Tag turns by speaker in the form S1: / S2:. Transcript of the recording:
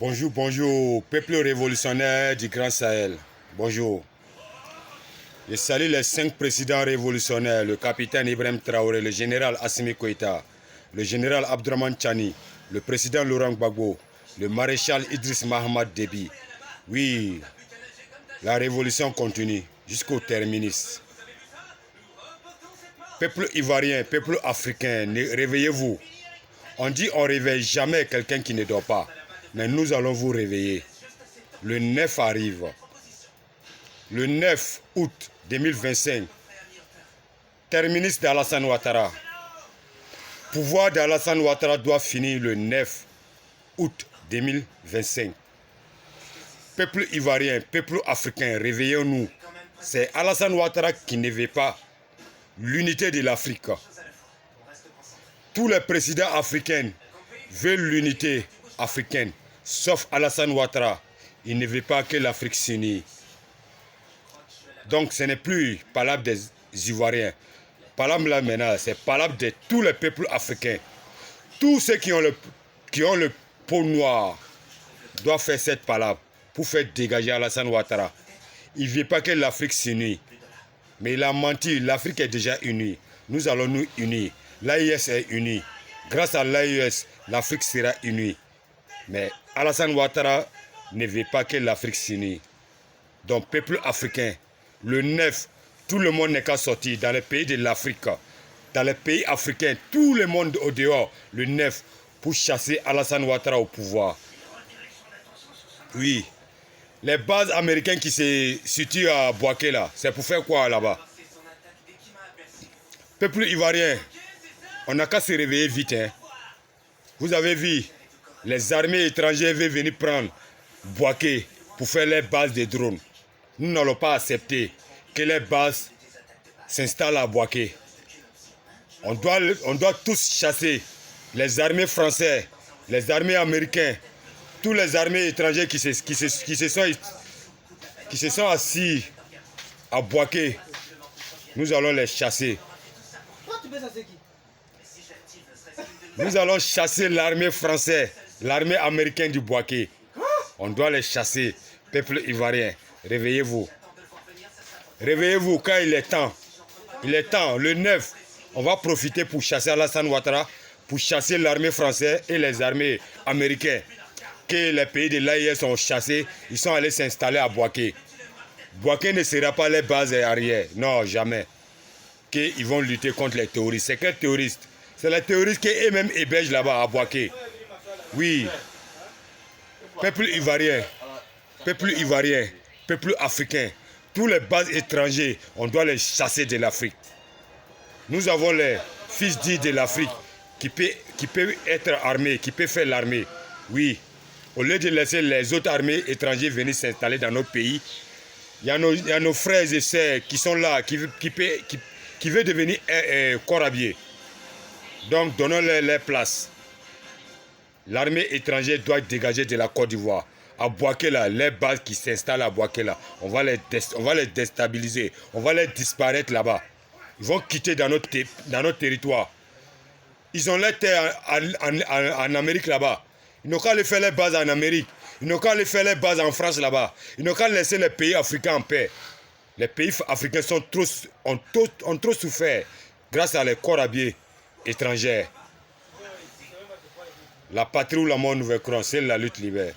S1: Bonjour, bonjour, peuple révolutionnaire du Grand Sahel. Bonjour. Je salue les 5 présidents révolutionnaires, le capitaine Ibrahim Traoré, le général Assimi Goïta, le général Abdourahmane Tchani, le président Laurent Gbagbo, le maréchal Idriss Mahamad Déby. Oui, la révolution continue jusqu'au terminus. Peuple ivoirien, peuple africain, réveillez-vous. On dit on ne réveille jamais quelqu'un qui ne dort pas. Mais nous allons vous réveiller. Le 9 arrive. Le 9 août 2025. Terminus d'Alassane Ouattara. Pouvoir d'Alassane Ouattara doit finir le 9 août 2025. Peuple ivoirien, peuple africain, réveillons-nous. C'est Alassane Ouattara qui ne veut pas l'unité de l'Afrique. Tous les présidents africains veulent l'unité africaine, sauf Alassane Ouattara. Il ne veut pas que l'Afrique s'unisse. Donc ce n'est plus palable des Ivoiriens. Palable là maintenant, c'est palable de tous les peuples africains. Tous ceux qui ont le peau noire doivent faire cette palable pour faire dégager Alassane Ouattara. Il ne veut pas que l'Afrique s'unisse. Mais il a menti, l'Afrique est déjà unie. Nous allons nous unir. L'AIS est unie. Grâce à l'AIS, l'Afrique sera unie. Mais Alassane Ouattara ne veut pas que l'Afrique s'unisse. Donc, peuple africain, le 9, tout le monde n'est qu'à sortir dans les pays de l'Afrique. Dans les pays africains, tout le monde au dehors, le 9, pour chasser Alassane Ouattara au pouvoir. Oui. Les bases américaines qui se situent à Bouaké là, c'est pour faire quoi là-bas? Peuple ivoirien, on n'a qu'à se réveiller vite. Hein. Vous avez vu, les armées étrangères veulent venir prendre Bouaké pour faire les bases de drones. Nous n'allons pas accepter que les bases s'installent à Bouaké. On doit tous chasser les armées françaises, les armées américaines, tous les armées étrangères qui se sont assis à Bouaké. Nous allons les chasser. Nous allons chasser l'armée française, l'armée américaine du Bouaké. On doit les chasser. Peuple ivoirien, réveillez-vous. Réveillez-vous quand il est temps. Il est temps, le 9, on va profiter pour chasser Alassane Ouattara, pour chasser l'armée française et les armées américaines. Que les pays de l'AIS ont chassé, ils sont allés s'installer à Bouaké. Bouaké ne sera pas les bases arrière. Non, jamais. Qu'ils vont lutter contre les terroristes. C'est quels terroristes? C'est les terroristes qui eux-mêmes hébergent là-bas à Bouaké. Oui. Peuple ivoirien, peuple africain, tous les bases étrangers, on doit les chasser de l'Afrique. Nous avons les fils dits de l'Afrique qui peuvent être armés, qui peuvent faire l'armée. Oui. Au lieu de laisser les autres armées étrangères venir s'installer dans notre pays, il y a nos frères et sœurs qui sont là, qui veulent devenir corps habillés. Donc, donnons-leur les places. L'armée étrangère doit dégager de la Côte d'Ivoire. À Bouaké, là, les bases qui s'installent à Bouaké, là, on va les déstabiliser. On va les disparaître là-bas. Ils vont quitter dans notre territoire. Ils ont les terres en Amérique là-bas. Ils n'ont qu'à aller faire les bases en Amérique. Ils n'ont qu'à aller faire les bases en France là-bas. Ils n'ont qu'à laisser les pays africains en paix. Les pays africains ont trop souffert grâce à les corps habillés étrangers. La patrie ou la mort nous vaincront, c'est la lutte libère.